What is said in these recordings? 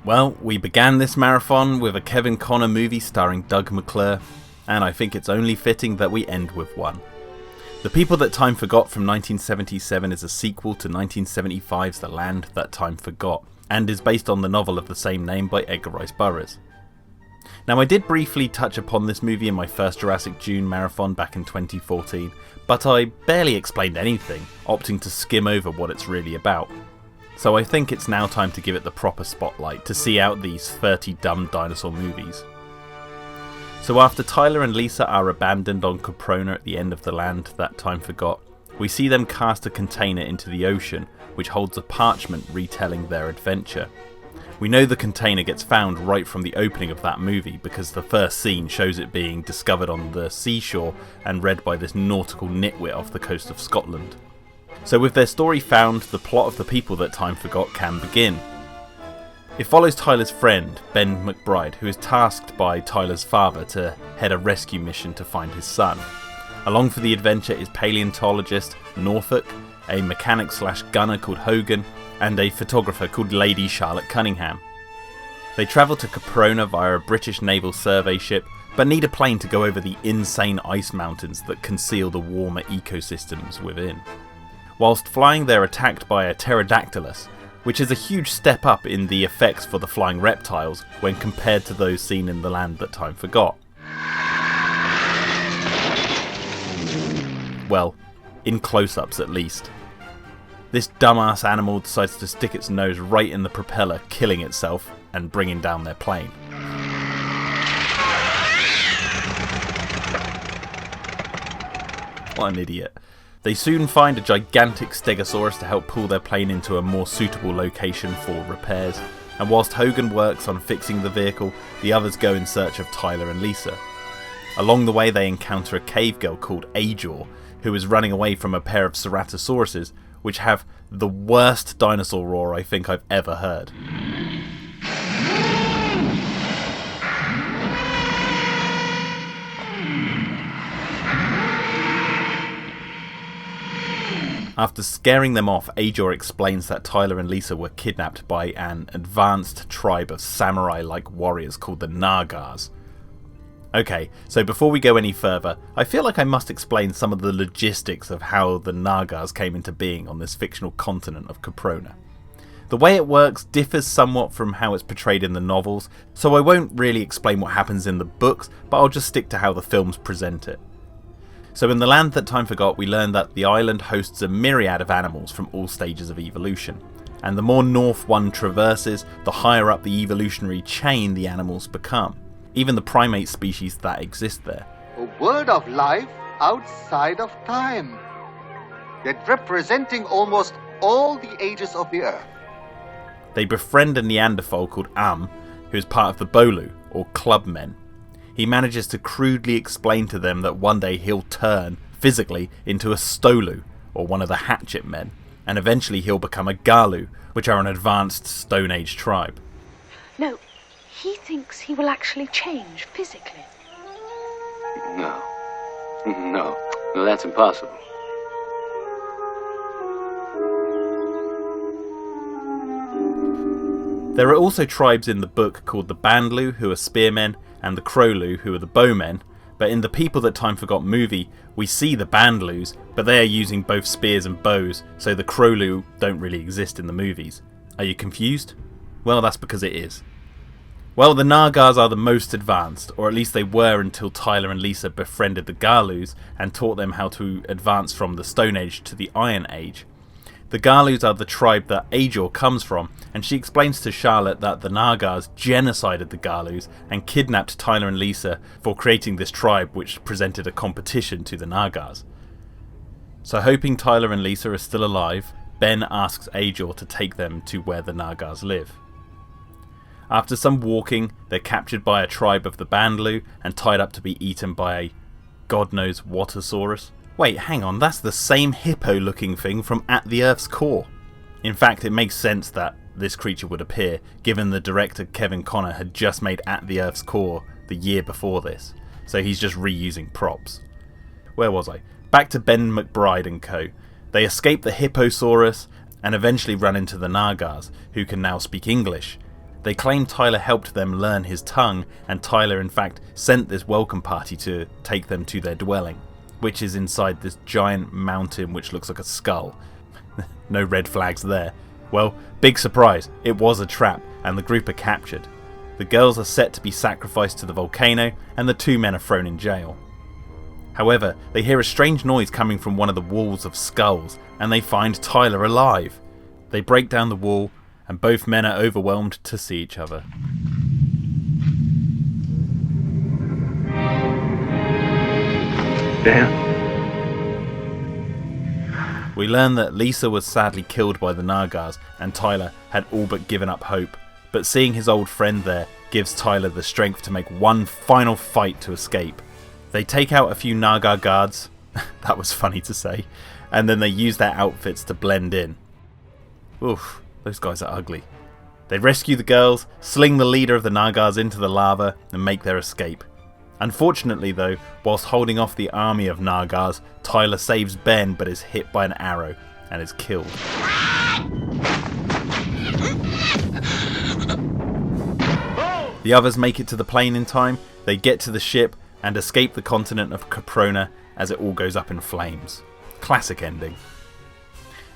Well, we began this marathon with a Kevin Costner movie starring Doug McClure, and I think it's only fitting that we end with one. The People That Time Forgot from 1977 is a sequel to 1975's The Land That Time Forgot, and is based on the novel of the same name by Edgar Rice Burroughs. Now, I did briefly touch upon this movie in my first Jurassic June marathon back in 2014, but I barely explained anything, opting to skim over what it's really about. So I think it's now time to give it the proper spotlight to see out these 30 dumb dinosaur movies. So after Tyler and Lisa are abandoned on Caprona at the end of The Land That Time Forgot, we see them cast a container into the ocean which holds a parchment retelling their adventure. We know the container gets found right from the opening of that movie because the first scene shows it being discovered on the seashore and read by this nautical nitwit off the coast of Scotland. So with their story found, the plot of The People That Time Forgot can begin. It follows Tyler's friend, Ben McBride, who is tasked by Tyler's father to head a rescue mission to find his son. Along for the adventure is paleontologist Norfolk, a mechanic/gunner called Hogan, and a photographer called Lady Charlotte Cunningham. They travel to Caprona via a British naval survey ship, but need a plane to go over the insane ice mountains that conceal the warmer ecosystems within. Whilst flying, they're attacked by a pterodactylus, which is a huge step up in the effects for the flying reptiles when compared to those seen in The Land That Time Forgot. Well, in close-ups at least. This dumbass animal decides to stick its nose right in the propeller, killing itself and bringing down their plane. What an idiot. They soon find a gigantic stegosaurus to help pull their plane into a more suitable location for repairs, and whilst Hogan works on fixing the vehicle, the others go in search of Tyler and Lisa. Along the way they encounter a cave girl called Ajor, who is running away from a pair of ceratosauruses, which have the worst dinosaur roar I think I've ever heard. After scaring them off, Ajor explains that Tyler and Lisa were kidnapped by an advanced tribe of samurai-like warriors called the Nagars. Okay, so before we go any further, I feel like I must explain some of the logistics of how the Nagars came into being on this fictional continent of Caprona. The way it works differs somewhat from how it's portrayed in the novels, so I won't really explain what happens in the books, but I'll just stick to how the films present it. So in The Land That Time Forgot, we learn that the island hosts a myriad of animals from all stages of evolution, and the more north one traverses, the higher up the evolutionary chain the animals become, even the primate species that exist there. A word of life outside of time, yet representing almost all the ages of the earth. They befriend a Neanderthal called Am, who is part of the Bolu, or Clubmen. He manages to crudely explain to them that one day he'll turn, physically, into a Stolu, or one of the Hatchet Men, and eventually he'll become a Galu, which are an advanced Stone Age tribe. No, he thinks he will actually change physically. No, that's impossible. There are also tribes in the book called the Bandlu, who are spearmen, and the Crowlu, who are the bowmen, but in the People That Time Forgot movie, we see the Bandlus, but they are using both spears and bows, so the Crowlu don't really exist in the movies. Are you confused? Well, that's because it is. Well, the Nagars are the most advanced, or at least they were until Tyler and Lisa befriended the Galus and taught them how to advance from the Stone Age to the Iron Age. The Galus are the tribe that Ajor comes from, and she explains to Charlotte that the Nagars genocided the Galus and kidnapped Tyler and Lisa for creating this tribe which presented a competition to the Nagars. So hoping Tyler and Lisa are still alive, Ben asks Ajor to take them to where the Nagars live. After some walking, they're captured by a tribe of the Bandlu and tied up to be eaten by a god knows whatosaurus. Wait, hang on, that's the same hippo-looking thing from At the Earth's Core. In fact, it makes sense that this creature would appear, given the director Kevin Costner had just made At the Earth's Core the year before this, so he's just reusing props. Where was I? Back to Ben McBride and co. They escape the hipposaurus and eventually run into the Nagars, who can now speak English. They claim Tyler helped them learn his tongue, and Tyler in fact sent this welcome party to take them to their dwelling, which is inside this giant mountain which looks like a skull. No red flags there. Well, big surprise, it was a trap, and the group are captured. The girls are set to be sacrificed to the volcano, and the two men are thrown in jail. However, they hear a strange noise coming from one of the walls of skulls, and they find Tyler alive. They break down the wall, and both men are overwhelmed to see each other. Dan? We learn that Lisa was sadly killed by the Nagars, and Tyler had all but given up hope, but seeing his old friend there gives Tyler the strength to make one final fight to escape. They take out a few Naga guards, that was funny to say, and then they use their outfits to blend in. Oof, those guys are ugly. They rescue the girls, sling the leader of the Nagars into the lava, and make their escape. Unfortunately though, whilst holding off the army of Nagars, Tyler saves Ben but is hit by an arrow and is killed. The others make it to the plane in time, they get to the ship and escape the continent of Caprona as it all goes up in flames. Classic ending.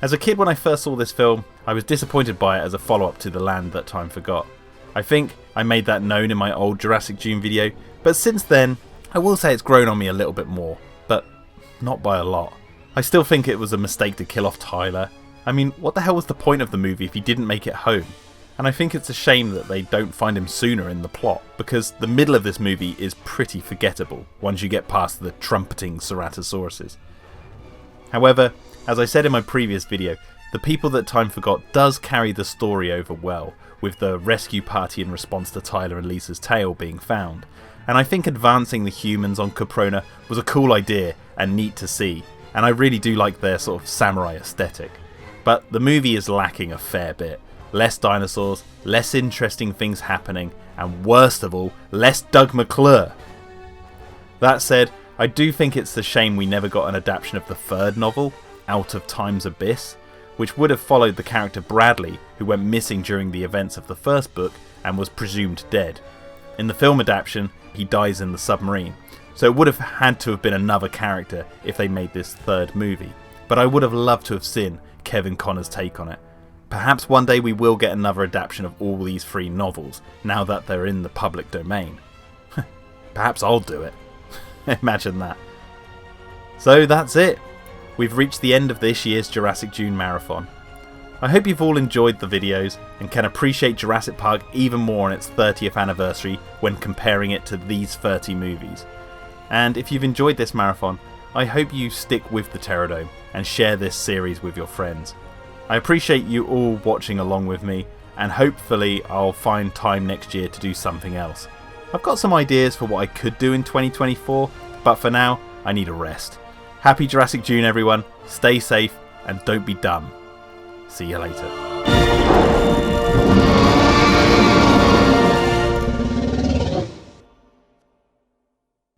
As a kid when I first saw this film, I was disappointed by it as a follow-up to The Land That Time Forgot. I think I made that known in my old Jurassic June video, but since then, I will say it's grown on me a little bit more, but not by a lot. I still think it was a mistake to kill off Tyler. I mean, what the hell was the point of the movie if he didn't make it home? And I think it's a shame that they don't find him sooner in the plot, because the middle of this movie is pretty forgettable once you get past the trumpeting Ceratosauruses. However, as I said in my previous video, The People That Time Forgot does carry the story over well, with the rescue party in response to Tyler and Lisa's tail being found. And I think advancing the humans on Caprona was a cool idea and neat to see, and I really do like their sort of samurai aesthetic. But the movie is lacking a fair bit. Less dinosaurs, less interesting things happening, and worst of all, less Doug McClure. That said, I do think it's a shame we never got an adaptation of the third novel, Out of Time's Abyss, which would have followed the character Bradley, who went missing during the events of the first book and was presumed dead. In the film adaptation, he dies in the submarine, so it would have had to have been another character if they made this third movie, but I would have loved to have seen Kevin Conner's take on it. Perhaps one day we will get another adaptation of all these three novels, now that they're in the public domain. Perhaps I'll do it. Imagine that. So that's it. We've reached the end of this year's Jurassic June Marathon. I hope you've all enjoyed the videos and can appreciate Jurassic Park even more on its 30th anniversary when comparing it to these 30 movies. And if you've enjoyed this marathon, I hope you stick with the Pterodome and share this series with your friends. I appreciate you all watching along with me, and hopefully I'll find time next year to do something else. I've got some ideas for what I could do in 2024, but for now, I need a rest. Happy Jurassic June everyone, stay safe and don't be dumb. See you later.